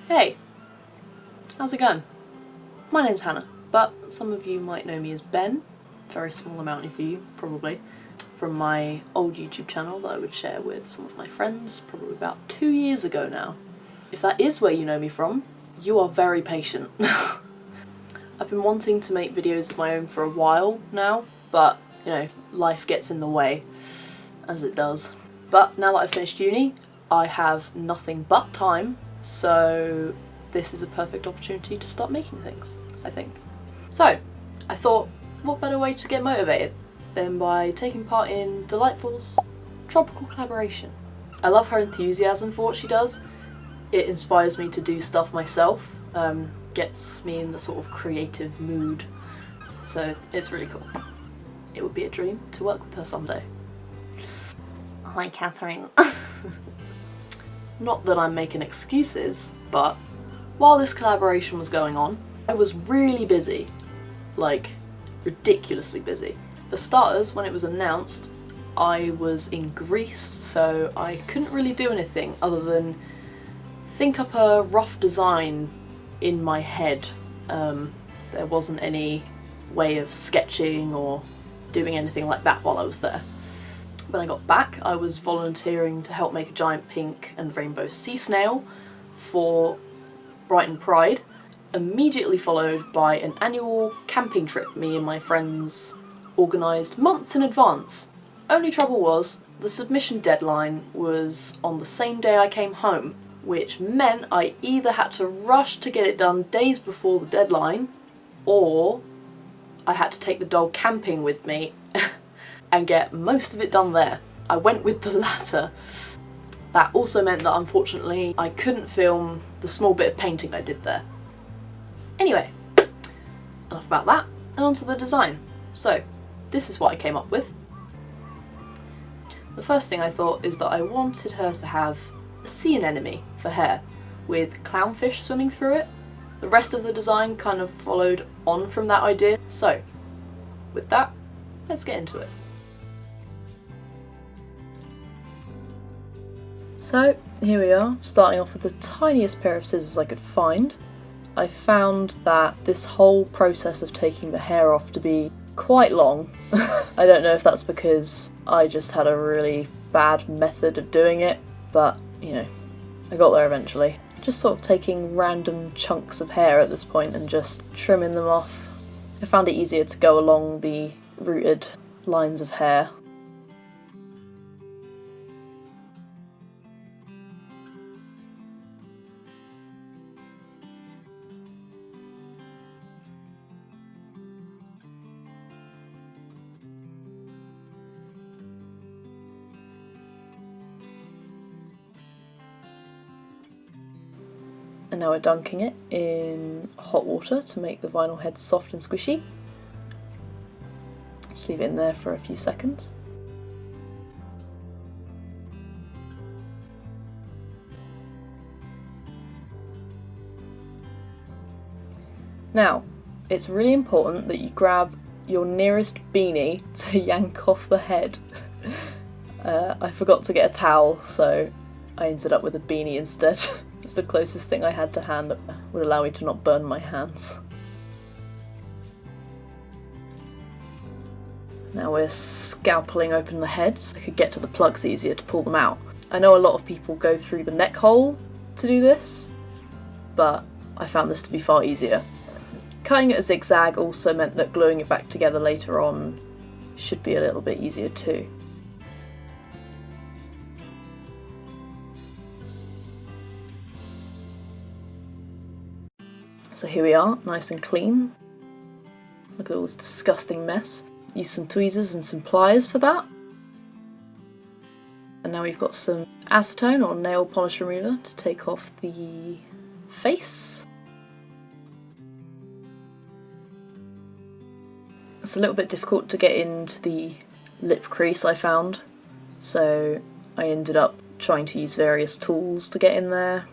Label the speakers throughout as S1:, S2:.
S1: Hey, how's it going? My name's Hannah, but some of you might know me as Ben, very small amount of you probably, from my old YouTube channel that I would share with some of my friends probably about 2 years ago now. If that is where you know me from, you are very patient. I've been wanting to make videos of my own for a while now, but you know, life gets in the way, as it does. But now that I've finished uni, I have nothing but time, so this is a perfect opportunity to start making things, I think. So, I thought, what better way to get motivated than by taking part in Dollightful's tropical collaboration. I love her enthusiasm for what she does. It inspires me to do stuff myself, gets me in the sort of creative mood, so it's really cool. It would be a dream to work with her someday. Hi, Catherine. Not that I'm making excuses, but while this collaboration was going on, I was really busy. Like, ridiculously busy. For starters, when it was announced, I was in Greece, so I couldn't really do anything other than think up a rough design in my head. There wasn't any way of sketching or doing anything like that while I was there. When I got back, I was volunteering to help make a giant pink and rainbow sea snail for Brighton Pride, immediately followed by an annual camping trip me and my friends organised months in advance. Only trouble was, the submission deadline was on the same day I came home, which meant I either had to rush to get it done days before the deadline, or I had to take the dog camping with me and get most of it done there. I went with the latter. That also meant that unfortunately I couldn't film the small bit of painting I did there. Anyway, enough about that, and on to the design. So, this is what I came up with. The first thing I thought is that I wanted her to have a sea anemone for hair, with clownfish swimming through it. The rest of the design kind of followed on from that idea, so with that, let's get into it. So here we are, starting off with the tiniest pair of scissors I could find. I found that this whole process of taking the hair off to be quite long. I don't know if that's because I just had a really bad method of doing it, but you know, I got there eventually. Just sort of taking random chunks of hair at this point and just trimming them off. I found it easier to go along the rooted lines of hair. And now we're dunking it in hot water to make the vinyl head soft and squishy. Just leave it in there for a few seconds. Now, it's really important that you grab your nearest beanie to yank off the head. I forgot to get a towel, so I ended up with a beanie instead. It's the closest thing I had to hand that would allow me to not burn my hands. Now we're scalpeling open the head so I could get to the plugs easier to pull them out. I know a lot of people go through the neck hole to do this, but I found this to be far easier. Cutting it a zigzag also meant that gluing it back together later on should be a little bit easier too. So here we are, nice and clean. Look at all this disgusting mess. Use some tweezers and some pliers for that. And now we've got some acetone or nail polish remover to take off the face. It's a little bit difficult to get into the lip crease, I found, so I ended up trying to use various tools to get in there.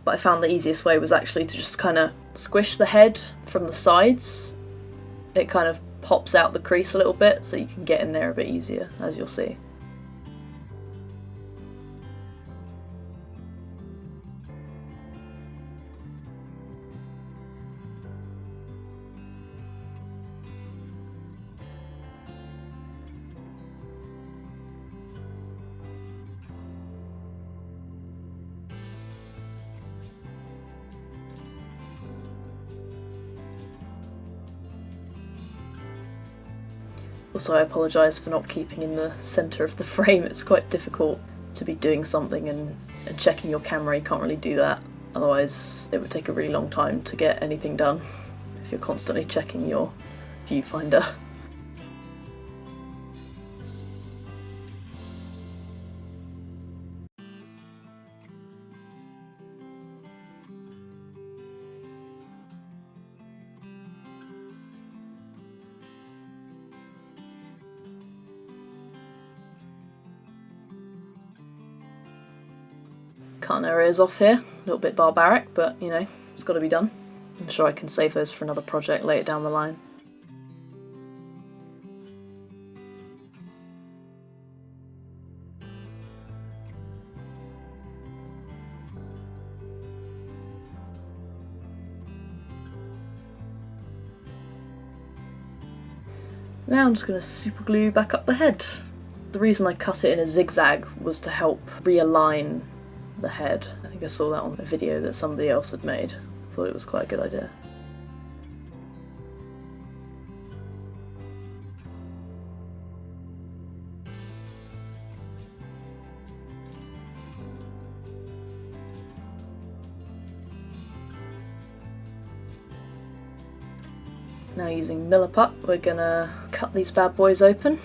S1: But I found the easiest way was actually to just kind of squish the head from the sides. It kind of pops out the crease a little bit so you can get in there a bit easier, as you'll see. Also, I apologise for not keeping in the centre of the frame. It's quite difficult to be doing something and checking your camera. You can't really do that, otherwise it would take a really long time to get anything done if you're constantly checking your viewfinder. Cutting areas off here, a little bit barbaric, but you know, it's got to be done. I'm sure I can save those for another project later down the line. Now I'm just going to super glue back up the head. The reason I cut it in a zigzag was to help realign the head. I think I saw that on a video that somebody else had made. Thought it was quite a good idea. Now using Milliput, we're gonna cut these bad boys open.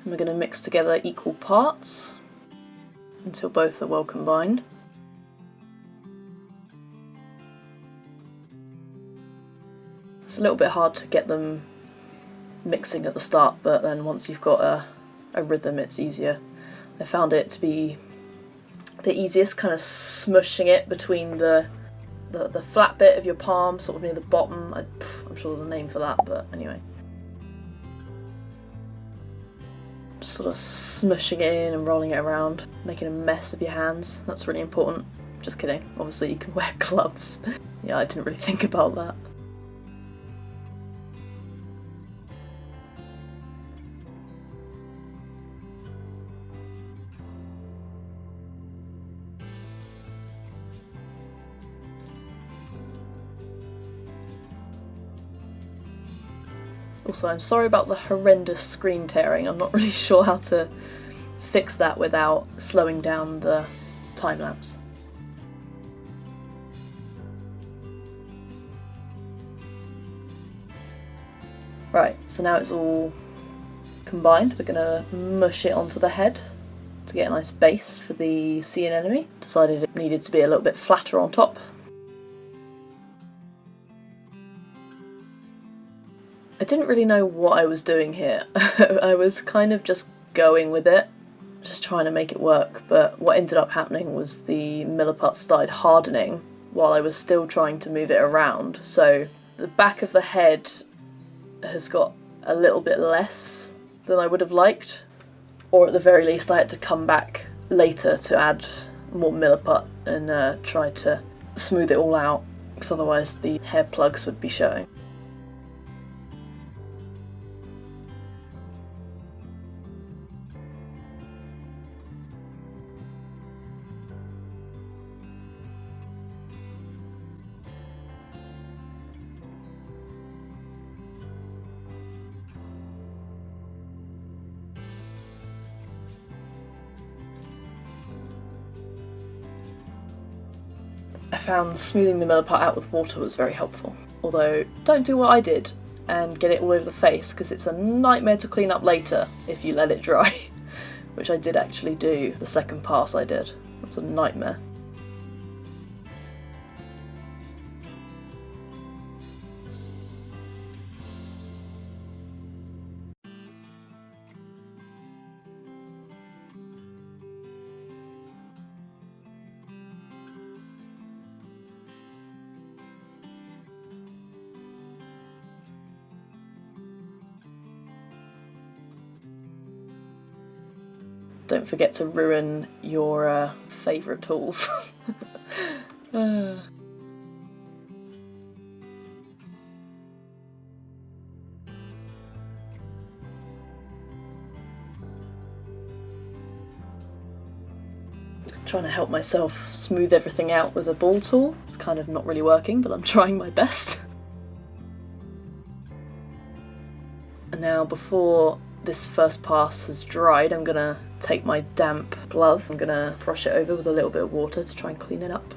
S1: And we're going to mix together equal parts until both are well combined. It's a little bit hard to get them mixing at the start, but then once you've got a rhythm it's easier. I found it to be the easiest, kind of smushing it between the flat bit of your palm, sort of near the bottom. I'm sure there's a name for that, but anyway. Just sort of smushing it in and rolling it around, making a mess of your hands. That's really important. Just kidding. Obviously you can wear gloves. Yeah, I didn't really think about that. Also, I'm sorry about the horrendous screen tearing. I'm not really sure how to fix that without slowing down the time lapse. Right, so now it's all combined. We're going to mush it onto the head to get a nice base for the sea anemone. Decided it needed to be a little bit flatter on top. I didn't really know what I was doing here. I was kind of just going with it, just trying to make it work, but what ended up happening was the Milliput started hardening while I was still trying to move it around, so the back of the head has got a little bit less than I would have liked, or at the very least I had to come back later to add more Milliput and try to smooth it all out, because otherwise the hair plugs would be showing. I found smoothing the Milliput out with water was very helpful. Although, don't do what I did and get it all over the face, because it's a nightmare to clean up later if you let it dry. Which I did actually do the second pass I did. It was a nightmare. Don't forget to ruin your favourite tools. trying to help myself smooth everything out with a ball tool. It's kind of not really working, but I'm trying my best. And now before this first pass has dried, I'm gonna take my damp glove, I'm gonna brush it over with a little bit of water to try and clean it up.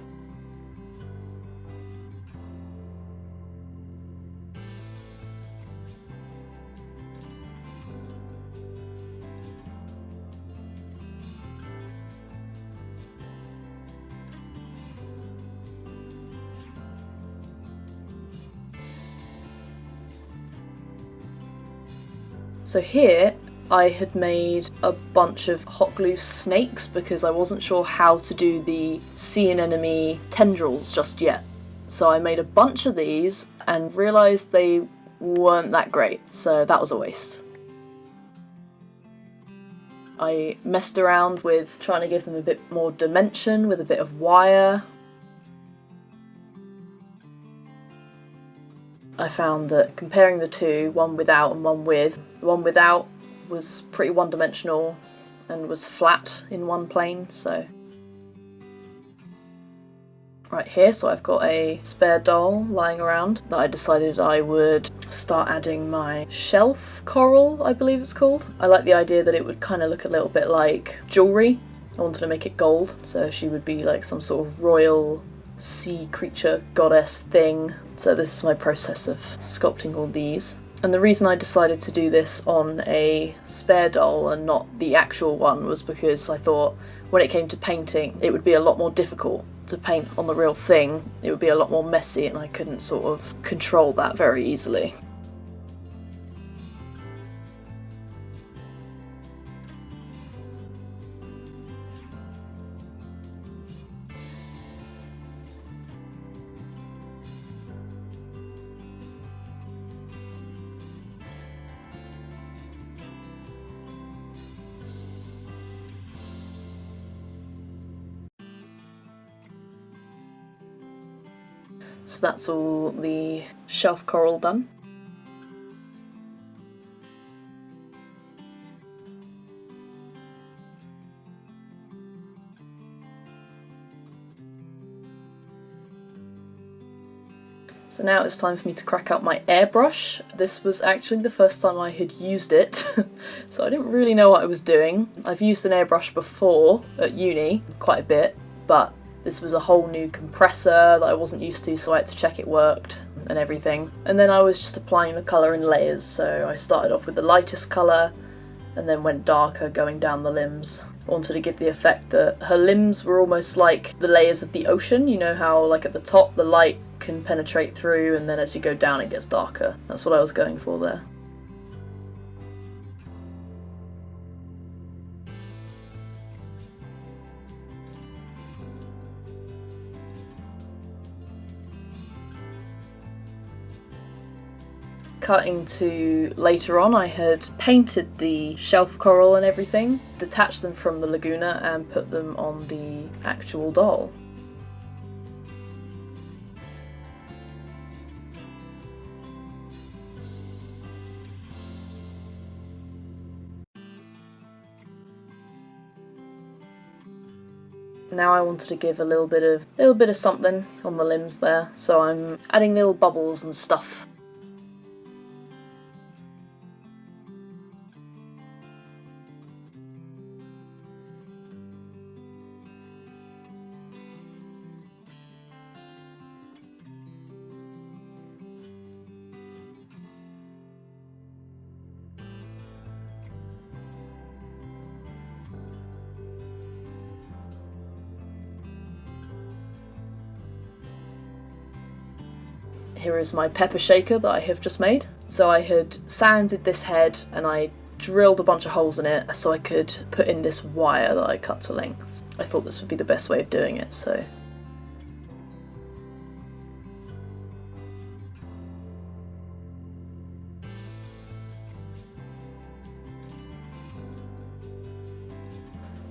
S1: So here I had made a bunch of hot glue snakes because I wasn't sure how to do the sea anemone tendrils just yet. So I made a bunch of these and realised they weren't that great, so that was a waste. I messed around with trying to give them a bit more dimension with a bit of wire. I found that comparing the two, one without and one with, the one without was pretty one-dimensional and was flat in one plane, so. Right here, so I've got a spare doll lying around that I decided I would start adding my shelf coral, I believe it's called. I like the idea that it would kind of look a little bit like jewellery. I wanted to make it gold, so she would be like some sort of royal sea creature goddess thing. So this is my process of sculpting all these. And the reason I decided to do this on a spare doll and not the actual one was because I thought when it came to painting it would be a lot more difficult to paint on the real thing. It would be a lot more messy and I couldn't sort of control that very easily. So that's all the shelf coral done. So now it's time for me to crack out my airbrush. This was actually the first time I had used it, so I didn't really know what I was doing. I've used an airbrush before at uni, quite a bit, but this was a whole new compressor that I wasn't used to, so I had to check it worked and everything. And then I was just applying the colour in layers, so I started off with the lightest colour and then went darker going down the limbs. I wanted to give the effect that her limbs were almost like the layers of the ocean. You know how like at the top the light can penetrate through and then as you go down it gets darker. That's what I was going for there. Cutting to later on, I had painted the shelf coral and everything, detached them from the Laguna and put them on the actual doll. Now I wanted to give a little bit of something on the limbs there, so I'm adding little bubbles and stuff. Here is my pepper shaker that I have just made. So I had sanded this head and I drilled a bunch of holes in it so I could put in this wire that I cut to length. I thought this would be the best way of doing it, so.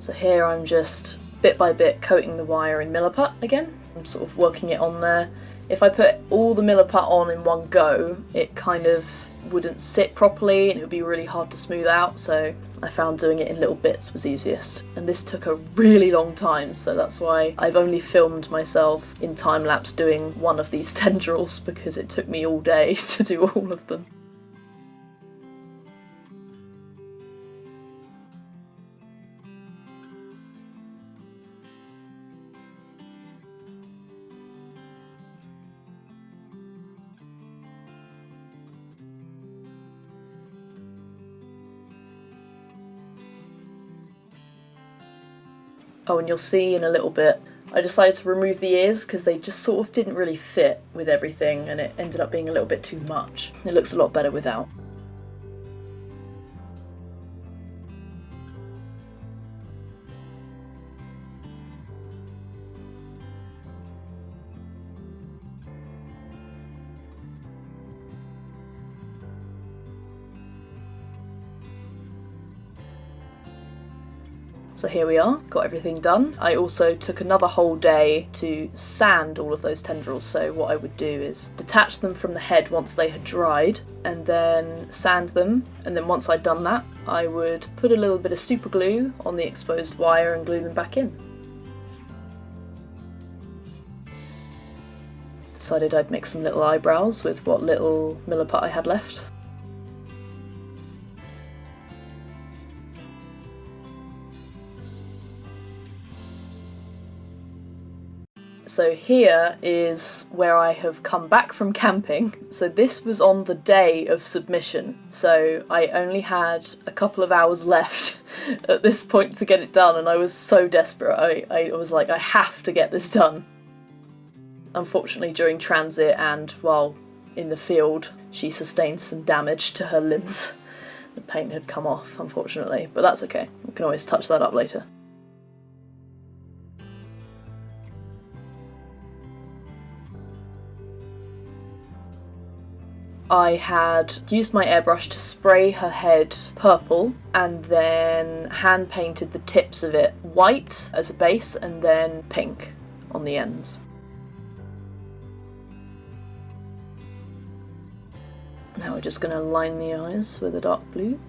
S1: So here I'm just bit by bit coating the wire in Milliput again. I'm sort of working it on there. If I put all the Milliput on in one go, it kind of wouldn't sit properly and it would be really hard to smooth out, so I found doing it in little bits was easiest. And this took a really long time, so that's why I've only filmed myself in time-lapse doing one of these tendrils, because it took me all day to do all of them. Oh, and you'll see in a little bit, I decided to remove the ears because they just sort of didn't really fit with everything and it ended up being a little bit too much. It looks a lot better without. So here we are, got everything done. I also took another whole day to sand all of those tendrils, so what I would do is detach them from the head once they had dried and then sand them, and then once I'd done that I would put a little bit of super glue on the exposed wire and glue them back in. Decided I'd make some little eyebrows with what little milliput I had left. So here is where I have come back from camping. So this was on the day of submission. So I only had a couple of hours left at this point to get it done, and I was so desperate. I was like, I have to get this done. Unfortunately, during transit and while in the field, she sustained some damage to her limbs. The paint had come off, unfortunately, but that's okay. We can always touch that up later. I had used my airbrush to spray her head purple and then hand painted the tips of it white as a base and then pink on the ends. Now we're just going to line the eyes with a dark blue.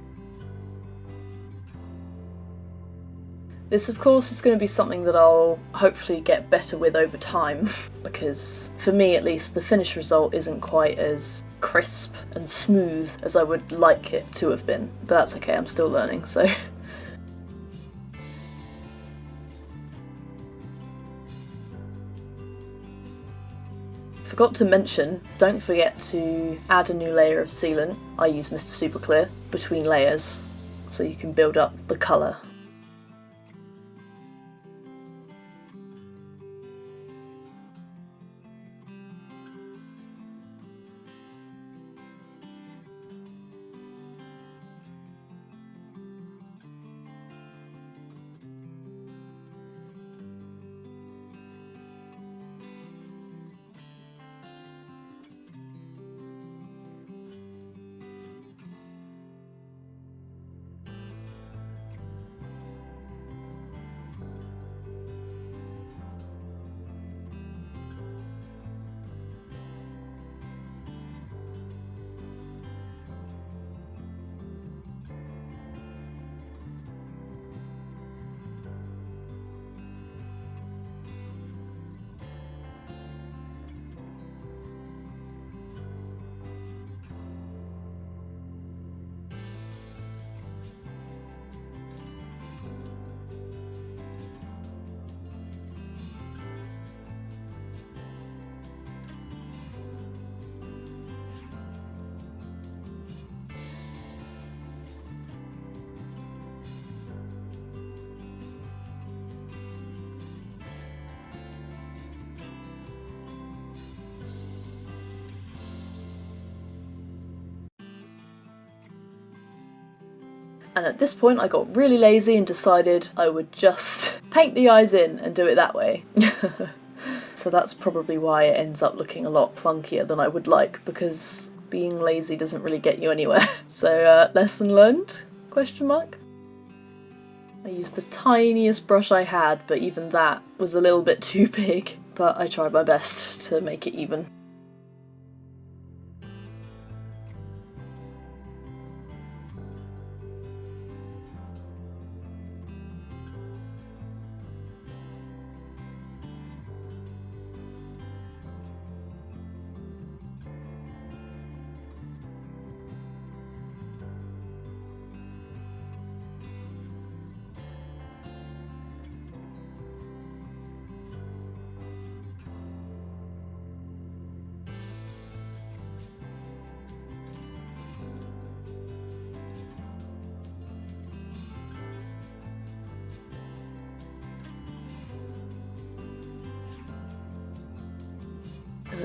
S1: This, of course, is going to be something that I'll hopefully get better with over time, because for me at least the finished result isn't quite as crisp and smooth as I would like it to have been, but that's okay, I'm still learning, so. Forgot to mention, don't forget to add a new layer of sealant. I use Mr. Super Clear between layers so you can build up the colour. And at this point I got really lazy and decided I would just paint the eyes in and do it that way. So that's probably why it ends up looking a lot clunkier than I would like, because being lazy doesn't really get you anywhere. So lesson learned? Question mark? I used the tiniest brush I had, but even that was a little bit too big, but I tried my best to make it even.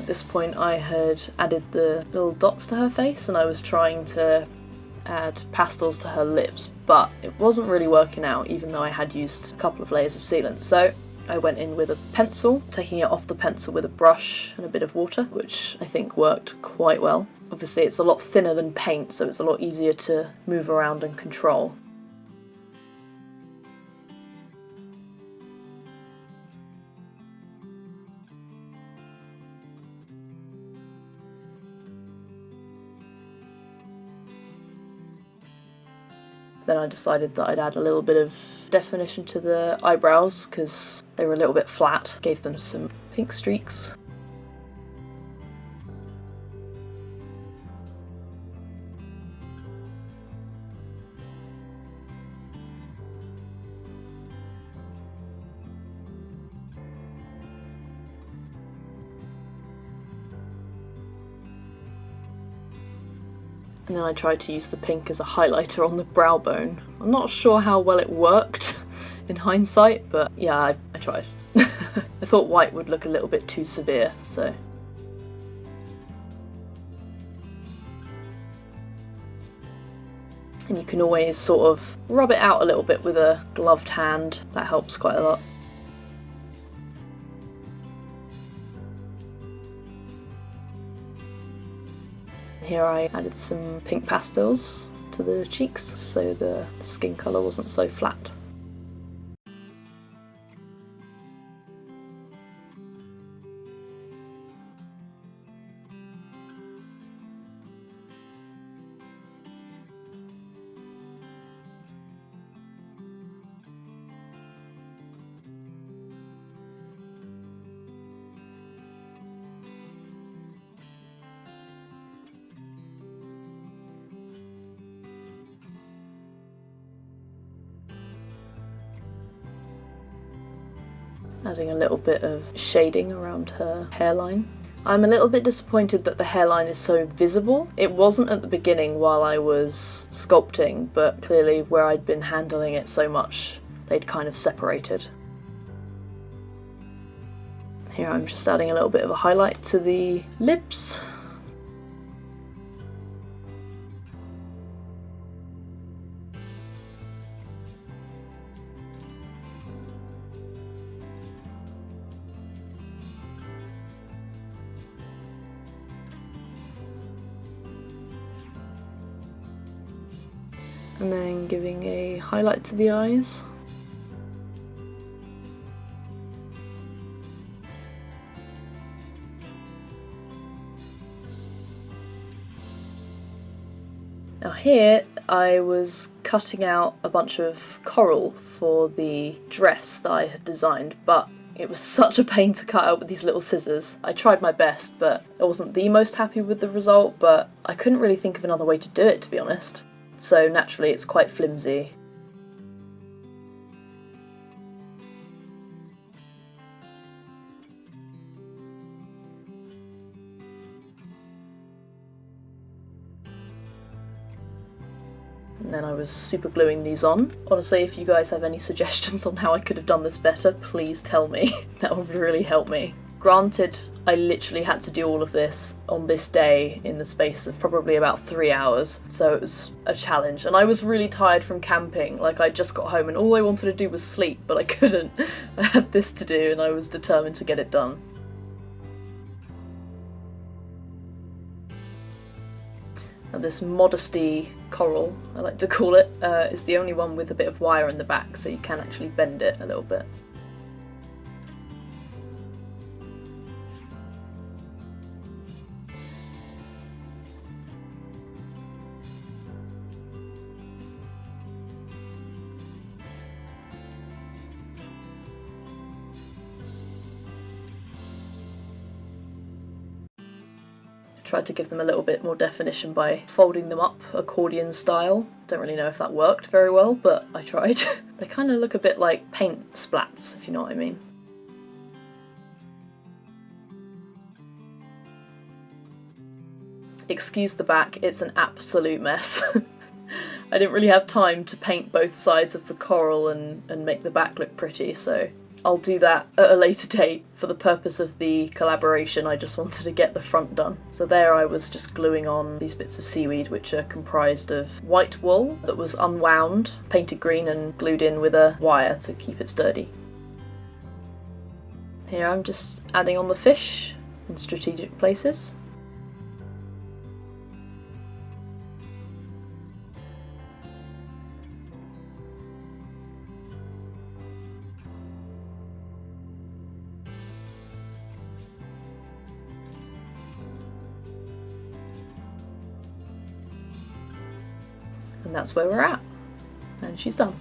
S1: At this point I had added the little dots to her face and I was trying to add pastels to her lips, but it wasn't really working out even though I had used a couple of layers of sealant. So I went in with a pencil, taking it off the pencil with a brush and a bit of water, which I think worked quite well. Obviously it's a lot thinner than paint, so it's a lot easier to move around and control. Then I decided that I'd add a little bit of definition to the eyebrows because they were a little bit flat, gave them some pink streaks. And then I tried to use the pink as a highlighter on the brow bone. I'm not sure how well it worked in hindsight, but yeah, I tried. I thought white would look a little bit too severe, so. And you can always sort of rub it out a little bit with a gloved hand. That helps quite a lot. Here I added some pink pastels to the cheeks so the skin colour wasn't so flat. Adding a little bit of shading around her hairline. I'm a little bit disappointed that the hairline is so visible. It wasn't at the beginning while I was sculpting, but clearly where I'd been handling it so much, they'd kind of separated. Here I'm just adding a little bit of a highlight to the lips. And then giving a highlight to the eyes. Now here I was cutting out a bunch of coral for the dress that I had designed, but it was such a pain to cut out with these little scissors. I tried my best, but I wasn't the most happy with the result, but I couldn't really think of another way to do it, to be honest. So naturally it's quite flimsy. And then I was super gluing these on. Honestly, if you guys have any suggestions on how I could have done this better, please tell me. That would really help me. Granted, I literally had to do all of this on this day in the space of probably about 3 hours, so it was a challenge. And I was really tired from camping, like I just got home and all I wanted to do was sleep, but I couldn't. I had this to do and I was determined to get it done. And this modesty coral, I like to call it, is the only one with a bit of wire in the back, so you can actually bend it a little bit. Tried to give them a little bit more definition by folding them up accordion style. Don't really know if that worked very well, but I tried. They kind of look a bit like paint splats, if you know what I mean. Excuse the back, it's an absolute mess. I didn't really have time to paint both sides of the coral and make the back look pretty, so I'll do that at a later date. For the purpose of the collaboration, I just wanted to get the front done. So there I was just gluing on these bits of seaweed, which are comprised of white wool that was unwound, painted green and glued in with a wire to keep it sturdy. Here I'm just adding on the fish in strategic places. And that's where we're at. And she's done.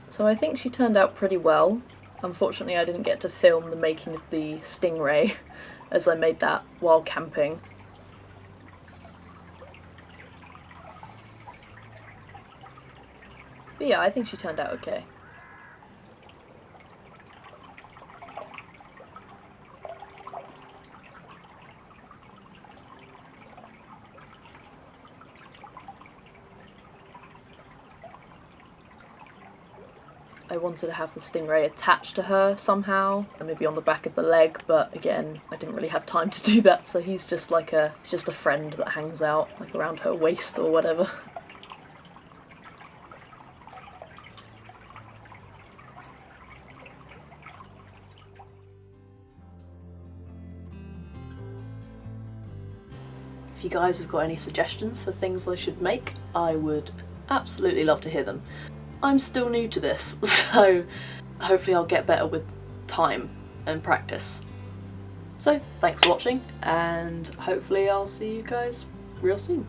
S1: So I think she turned out pretty well. Unfortunately I didn't get to film the making of the stingray as I made that while camping. But yeah, I think she turned out okay. I wanted to have the stingray attached to her somehow, and maybe on the back of the leg, but again, I didn't really have time to do that, so he's just like a friend that hangs out, like around her waist or whatever. If you guys have got any suggestions for things I should make, I would absolutely love to hear them. I'm still new to this, so hopefully I'll get better with time and practice. So thanks for watching, and hopefully I'll see you guys real soon.